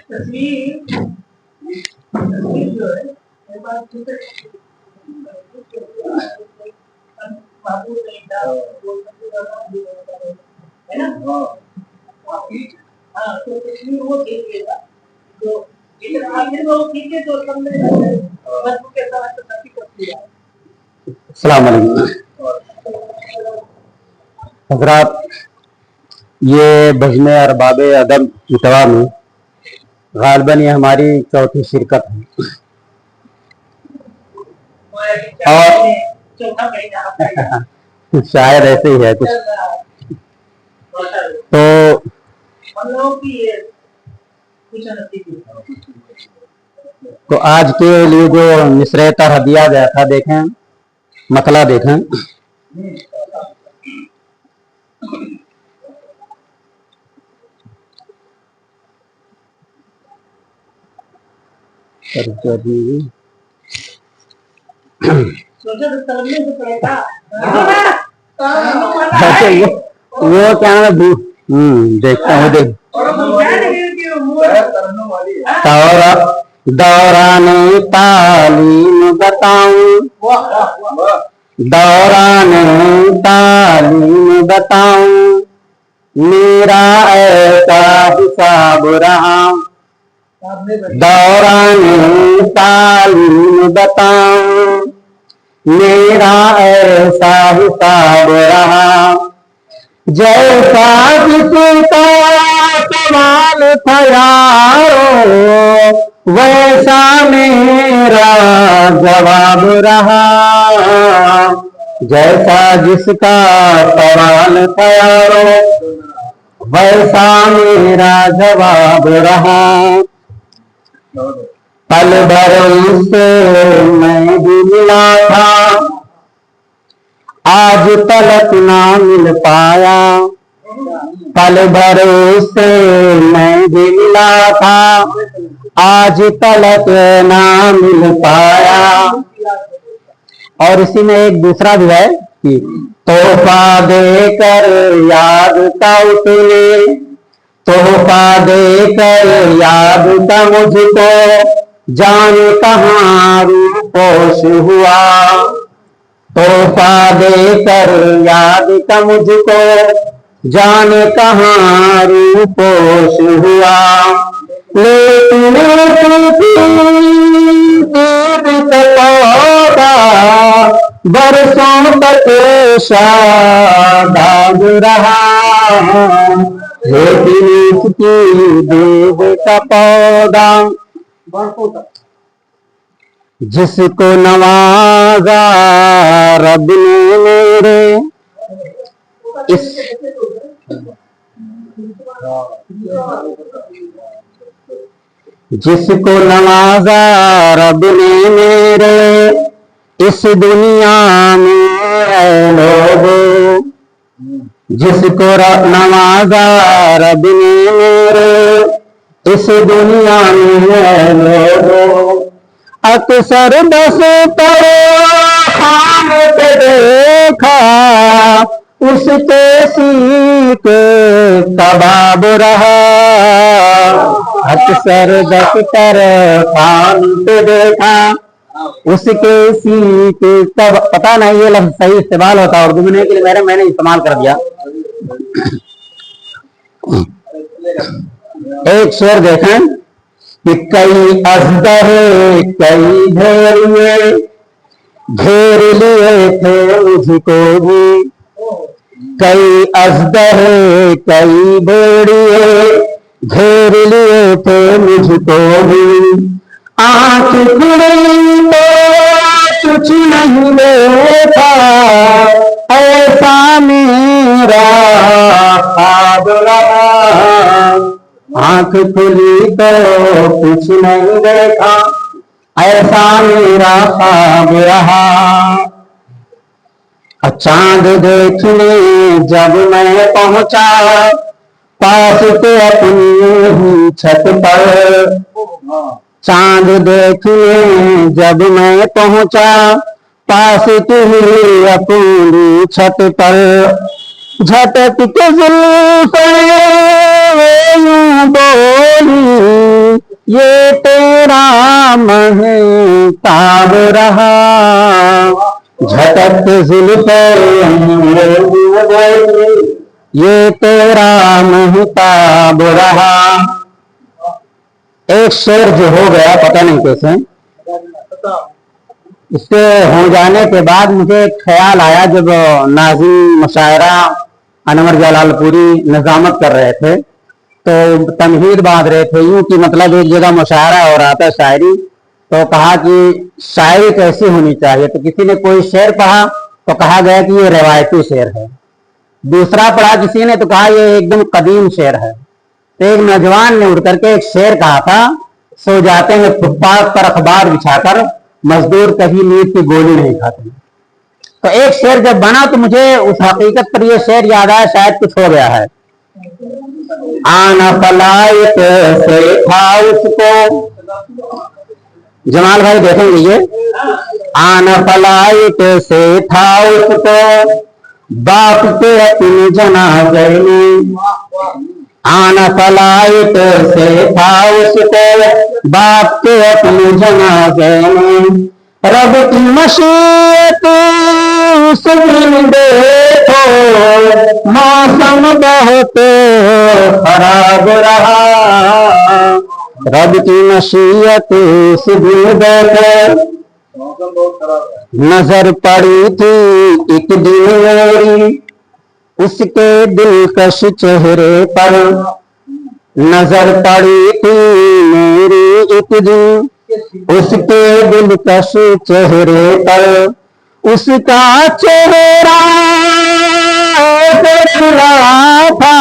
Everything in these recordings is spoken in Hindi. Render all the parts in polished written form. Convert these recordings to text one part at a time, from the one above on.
तस्वीर जो है है ना। हाँ तो तस्वीर वो देख लेगा तो आपने वो खींचे तो सबने बस के साथ तस्वीर कर दिया। अस्सलाम वालेकुम हज़रात, ये बज़्म अरबाब अदब इतवा में गालिबन ये हमारी चौथी शिरकत है और शायद ऐसे ही है कुछ। तो आज के लिए जो मिसरे तरह दिया गया था, देखें मतला देखें। वो क्या है, देखता हूँ देख दौरान तालीम बताऊं, दौरान तालीम बताऊं, मेरा ऐसा हिसाब रहा। दौरान तालीम बताऊं, मेरा ऐसा हिसाब रहा। जैसा जिसका सवाल था यारो, वैसा मेरा जवाब रहा। जैसा जिसका सवाल था यारो, वैसा मेरा जवाब रहा। पल भर से मैं भी मिला था, आज तलक ना मिल पाया। पल भर से मैं भी मिला था, आज तलक ना मिल पाया। और इसी में एक दूसरा भी है कि तोहफा देकर याद का उतने, तोहफा देकर याद का मुझको, जाने कहाँ रूपोश हुआ। तोहफा देकर याद का मुझको, जाने कहाँ रूपोश हुआ। लेकिन बरसों तक शादाब रहा। लेकिन उसकी देव का पौधा जिसको नवाजा रब ने मेरे, जिसको नवाजा रब ने मेरे, इस दुनिया में है लोगों। जिसको नवाजा रब ने मेरे, इस दुनिया में है लोगों। अक्सर बस पड़े खान पे देखा, उसके सीके कबाब रहा। अक्सर दफ्तर खान पे देखा, उसके सीके कब, पता नहीं ये लफ्ज सही इस्तेमाल होता है उर्दू में के लिए, मैंने इस्तेमाल कर दिया। एक शेर देखें कि कई अजगर कई भेड़िए घेर लिए थे मुझको भी। कई अजगर कई भेड़िए घेर लिए थे मुझको भी। आंख खुली तो कुछ नहीं देखा, ऐसा मेरा ख्वाब रहा। आंख खुली तो कुछ नहीं देखा, ऐसा मेरा ख्वाब रहा। चांद देखने जब मैं पहुंचा, पास के अपनी ही छत पर। चांद देखने जब मैं पहुंचा, पास के ही अपनी छत पर। झटक के जुल्फे यूं बोली, ये तेरा महताब रहा, झटक जुल्फे ये तेरा महताब रहा। एक शेर जो हो गया पता नहीं कैसे, इसके हो जाने के बाद मुझे ख्याल आया, जब नाज़िम मुशायरा अनवर जलालपुरी निजामत कर रहे थे तो तमहीद बांध रहे थे यूं कि मतलब एक जगह मुशायरा हो रहा था शायरी, तो कहा कि शायरी कैसी होनी चाहिए, तो किसी ने कोई शेर पढ़ा तो कहा गया कि ये रिवायती शेर है। दूसरा पढ़ा किसी ने तो कहा ये एकदम कदीम शेर है। तो एक नौजवान ने उठ करके एक शेर कहा था, सो जाते हैं फुटपाथ पर अखबार बिछाकर, मजदूर कभी नींद की गोली नहीं खाते। तो एक शेर जब बना तो मुझे उस हकीकत पर यह शेर याद आया, शायद कुछ हो गया है। आना फलाइट से था उसको, जमाल भाई देखेंगे ये, आना फलाइट से था उसको बाप के अपने जनाजे में, आना फलाइट से था उसको बाप के अपने जनाजे में, रब की मशीयत उस दिन देखो मौसम बहुत खराब रहा, रब की मशीयत उस दिन देखो नजर पड़ी थी एक दिन मेरी उसके दिलकश चेहरे पर, नजर पड़ी थी मेरी एक दिन उसके दिलकश चेहरे पर, उसका चेहरा खिला था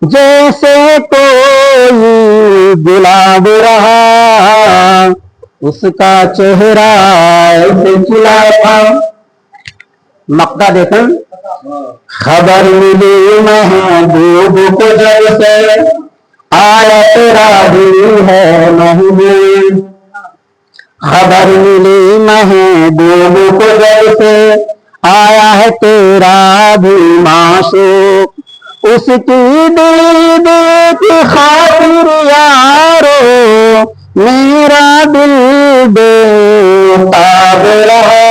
जैसे कोई गुलाब रहा, उसका चेहरा ऐसे खिला था। मक्का देखन खबर मिली महबूब को जब से आया तेरा दिल है नहीं, खबर मिली महबूब को जब से आया है तेरा भी माशूक, उसकी दीद की खातिर यारो मेरा दिल बेताब रहा,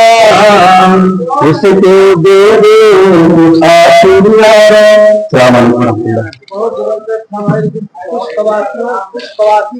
उसके दीद की खातिर यारो। बहुत जबरदस्त हमारी कुछ कवासी